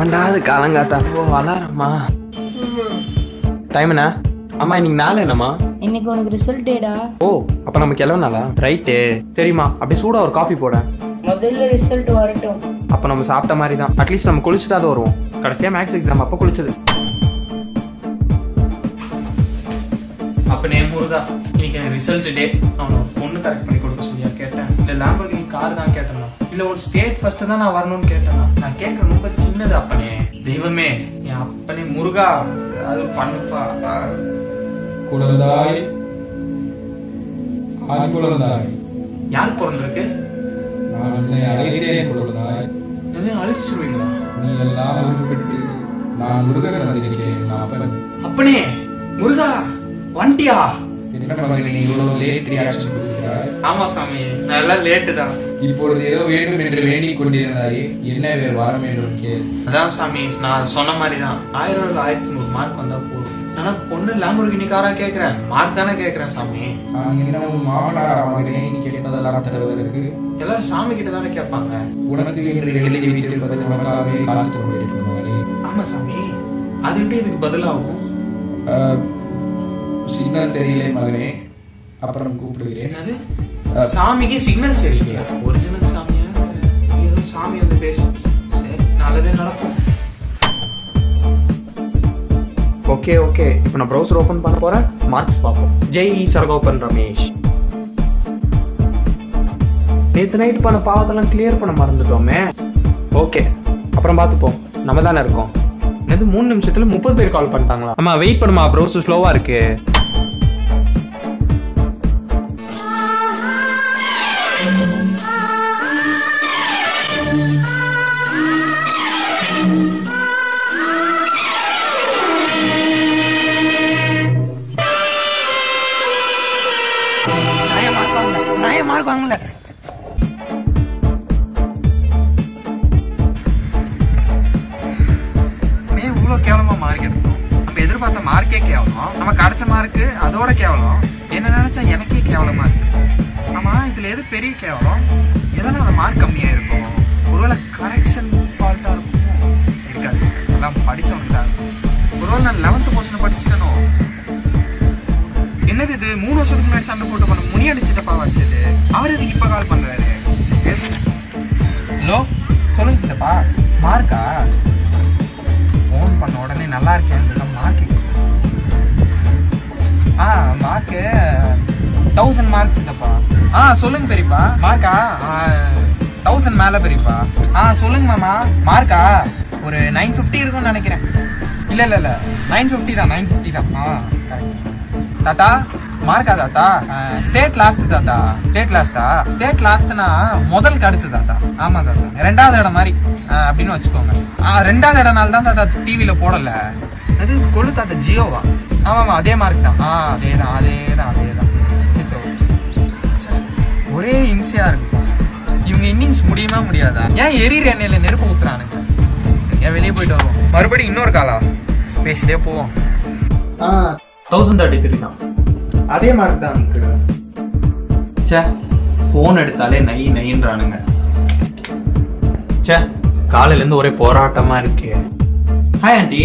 ஏன்டா அது காலங்காத்தா வளரம்மா டைம் என்ன? அம்மா இன்னைக்கு நாள் என்னம்மா? இன்னைக்கு உனக்கு ரிசல்ட் டேடா. ஓ அப்ப நம்ம கிளம்புனாலா? ரைட்டு சரிம்மா. அப்படியே சூடா ஒரு காஃபி போட. முதல்ல ரிசல்ட் வரட்டும். அப்ப நம்ம சாப்பிட்ட மாதிரி தான். அட்லீஸ்ட் நம்ம குளிச்சுட்டாவது வருவோம். கடைசியா மேக்ஸ் எக்ஸாம் அப்ப குளிச்சது. அப்பனே முருகா, இன்னைக்கு ரிசல்ட் டே. அவனை பொண்ணு கரெக்ட் பண்ணி கொடுக்க சொல்லியா கேட்டேன்? இல்ல லாம்பர்கினி கார் தான் கேட்டேனா? இல்ல ஒரு ஸ்டேட் ஃபர்ஸ்ட் தான் நான் வரணும்னு கேட்டேனா? நான் கேட்க ரொம்ப சின்னது அப்பனே. தெய்வமே என் அப்பனே முருகா, அது பண்ணுப்பா. குழந்தாய், ஆண் குழந்தாய், யார் பிறந்திருக்கு? நான் உன்னை அழைத்தேன் குழந்தாய். எதையும் அழிச்சிருவீங்களா? நீ எல்லாம் உருப்பட்டு நான் முருகன் வந்திருக்கேன் அப்பன். அப்பனே முருகா வண்டியா? என்ன மகனே நீ இவ்வளவு லேட் ரியாக்ஷன் கொடுக்கிறாய்? ஆமா சாமி, நான் எல்லாம் லேட்டு தான். இப்பொழுது ஏதோ வேண்டும் என்று வேண்டிக் கொண்டிருந்தாயே, என்ன வேறு வாரம் வேண்டும் கேள். அதான் சாமி, நான் சொன்ன மாதிரி தான். 1000 1100 மார்க் வந்தா போதும். ஆனா பொண்ணு லாம்பர்கினி காரா கேக்குறேன், மார்க் தானே கேக்குறேன் சாமி. நான் என்ன உன் மாமனாரா மகனே? நீ கேட்டதெல்லாம் தருவதற்கு எல்லாரும் சாமி கிட்ட தானே கேட்பாங்க. உனக்கு என்று எழுதி வைத்திருப்பதை உனக்காகவே காத்துக் கொண்டிருக்கும் மகனே. ஆமா சாமி, அது எப்படி இதுக்கு பதிலாகும்? சிக்னல் சரியில்லை மகனே, அப்புறம் கூப்பிடுகிறேன். என்னது? சாமிக்கு சிக்னல் சரியில்லையா? ஒரிஜினல் சாமியா? ஏதோ சாமி வந்து பேசும். சரி, நல்லதே நடக்கும். ஓகே ஓகே, இப்போ நான் ப்ரௌசர் ஓபன் பண்ண போறேன். மார்க்ஸ் பார்ப்போம். ஜெய் சரகோபன் ரமேஷ். நேற்று நைட் பண்ண பாவத்தெல்லாம் கிளியர் பண்ண மறந்துட்டோமே. ஓகே, அப்புறம் பார்த்துப்போம். நம்ம தானே இருக்கோம். என்னது 3 நிமிஷத்துல 30 பேர் கால் பண்ணிட்டாங்களா? அம்மா வெயிட் பண்ணுமா, ப்ரௌசர் ஸ்லோவா இருக்கு. மார்க் வாங்கல. இவ்வளவு கேவலமா மார்க் எடுத்தோம். நம்ம எதிர்பார்த்த மார்க்கே கேவலம், நமக்கு கிடைச்ச மார்க்கு அதோட கேவலம். என்ன நினைச்சா எனக்கே கேவலமா இருக்கு. ஆமா, இதுல எது பெரிய கேவலம்? எதனால மார்க் கம்மியா இருக்கும்? ஒருவேளை கரெக்ஷன் ஃபால்ட்டா இருக்கும்? இருக்காது, எல்லாம் படிச்சவங்க தான். ஒருவேளை நான் 11th போர்ஷன் படிச்சுட்டனோ? என்னது இது? 3 வருஷத்துக்கு முன்னாடி சண்டை போட்டு பண்ண முனியடிச்சிட்டப்பா வச்சு. அவர் எதுக்கு இப்ப கால் பண்றாரு? ஹலோ, சொல்லுங்க சித்தப்பா. மார்க்கா? ஃபோன் பண்ண உடனே நல்லா இருக்கேன். மார்க்கு மார்க்கு 1000 மார்க் சித்தப்பா. சொல்லுங்க பெரியப்பா. மார்க்கா 1000 மேல பெரியப்பா. சொல்லுங்க மாமா. மார்க்கா ஒரு 950 இருக்கும்னு நினைக்கிறேன். இல்ல 950 தான். 950 தான். கரெக்ட் தாத்தா. மார்க்கா தாத்தா? ஸ்டேட் லாஸ்ட் தாத்தா. ஸ்டேட் லாஸ்டா? ஸ்டேட் லாஸ்ட்னா முதலுக்கு அடுத்து தாத்தா. ஆமா தாத்தா, 2வது இடம் மாதிரி அப்படின்னு வச்சுக்கோங்க. 2வது இடம்னால தான் தாத்தா டிவியில போடல. அது கொள்ளு தாத்தா. ஜியோவா? ஆமாமா, அதே மார்க் தான். அதேதான். ஒரே இன்சியா இருக்கு. இவங்க இன்னிங்ஸ் முடியுமா முடியாதா? ஏன் எரியிற எண்ணெயில நெருப்பு ஊத்துறானுங்க? சரியா, வெளியே போயிட்டு வருவோம். மறுபடியும் இன்னொரு காலா பேசிட்டே போவோம். 1033 தான். அதே மார்க் தான் இருக்கு. சே, போன் எடுத்தாலே நைன்றானுங்க. சே, காலையில இருந்து ஒரே போராட்டமா இருக்கு. Hi aunty.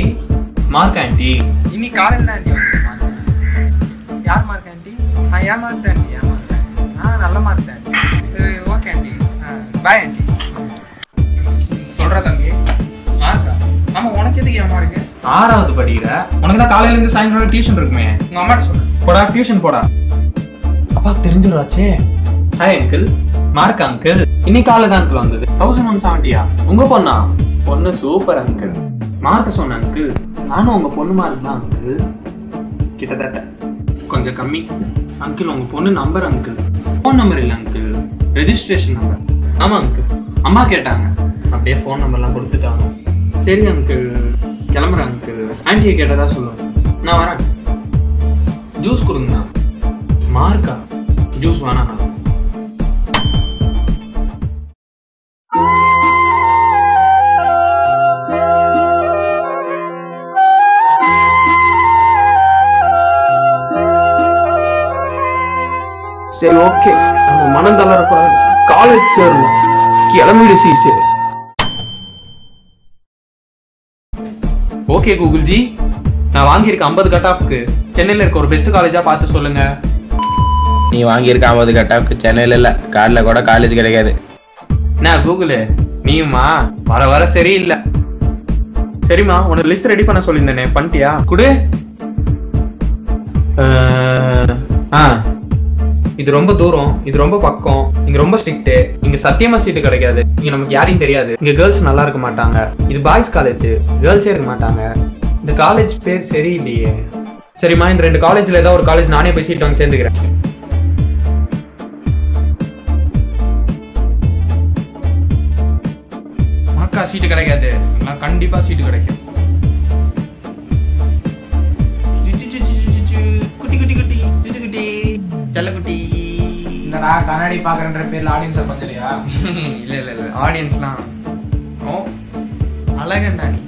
Mark aunty? இன்னைக்கு காலையில தான் ஆண்டி வந்து. யார் மார்க் ஆண்டி? ஏன் மார்க் தான் ஆண்டி? நல்ல மார்க் தான் ஆண்டி. சரி, ஓகே ஆண்டி. Bye aunty. சொல்ற தம்பி. மார்க்கா? ஆமா, உனக்கு எதுக்கு ஏன் மார்க்கு? 6வது படிக்கிற. உனக்கு தான் காலையில இருந்து சாயந்தரம் டியூஷன் இருக்குமே. உங்க அம்மாட்ட சொல்லு. போடா, டியூஷன் போடா. அப்பா தெரிஞ்சிடாச்சே. Hi uncle. Mark uncle? இன்னைக்கு காலையில தான் அங்கிள் வந்தது. 1170. உங்க பொண்ணா? பொண்ணு சூப்பர் அங்கிள். மார்க் சொன்ன அங்கிள். நானும் உங்க பொண்ணு மார்க் தான் அங்கிள். கிட்டத்தட்ட கொஞ்சம் கம்மி அங்கிள். உங்க பொண்ணு நம்பர் அங்கிள். ஃபோன் நம்பர் இல்ல அங்கிள், ரெஜிஸ்ட்ரேஷன் நம்பர். ஆமா அங்கிள், அம்மா கேட்டாங்க. அப்படியே ஃபோன் நம்பர்லாம் கொடுத்துட்டாங்க. சரி அங்கிள், கிளம்புறேன் அங்கிள். ஆண்டியை கேட்டதா சொல்லுங்க. நான் வரேன். ஜூஸ் கொடுங்கண்ணா. மார்க்கா? ஜூஸ் வேணாண்ணா. சரி ஓகே, நம்ம மனம் தளரக்கூடாது. காலேஜ் சேரணும். கிளம்பிடு சீசே. ஓகே கூகுள் ஜி, நான் வாங்கியிருக்க 50 கட் ஆஃப்க்கு சென்னையில் இருக்க ஒரு பெஸ்ட் காலேஜா பார்த்து சொல்லுங்க. நீ வாங்கியிருக்க 50 கட் ஆஃப்க்கு சென்னையில் இல்லை, காரில் கூட காலேஜ் கிடைக்காது. நான் கூகுள் நீயுமா வர வர சரியில்லை. சரிம்மா, உனக்கு லிஸ்ட் ரெடி பண்ண சொல்லியிருந்தேனே, பண்ணிட்டியா? குடு. இது ரொம்ப தூரம், இது ரொம்ப பக்கம், இங்க ரொம்ப ஸ்ட்ரிக்ட், இங்க சத்தியமா சீட்டு கிடைக்காது, இங்க நமக்கு யாரையும் தெரியாது, இங்க கேர்ள்ஸ் நல்லா இருக்க மாட்டாங்க, இது பாய்ஸ் காலேஜ், கேர்ள்ஸே இருக்க மாட்டாங்க, இந்த காலேஜ் பேர் சரியில்லையே. சரிம்மா, இந்த 2 காலேஜ்ல ஏதாவது ஒரு காலேஜ் நானே போய் சீட் வாங்கி சேர்ந்துக்கிறேன். உனக்கா சீட்டு கிடைக்காது? நான் கண்டிப்பா சீட்டு கிடைக்கும். குட்டி குட்டி குட்டி குட்டி குட்டி செல்லக்குட்டி. என்னடா கண்ணாடி பாக்குறன்ற பேர்ல ஆடியன்ஸை கொஞ்சம் இல்ல இல்ல இல்ல, ஆடியன்ஸ்லாம் அழகண்டா நீ.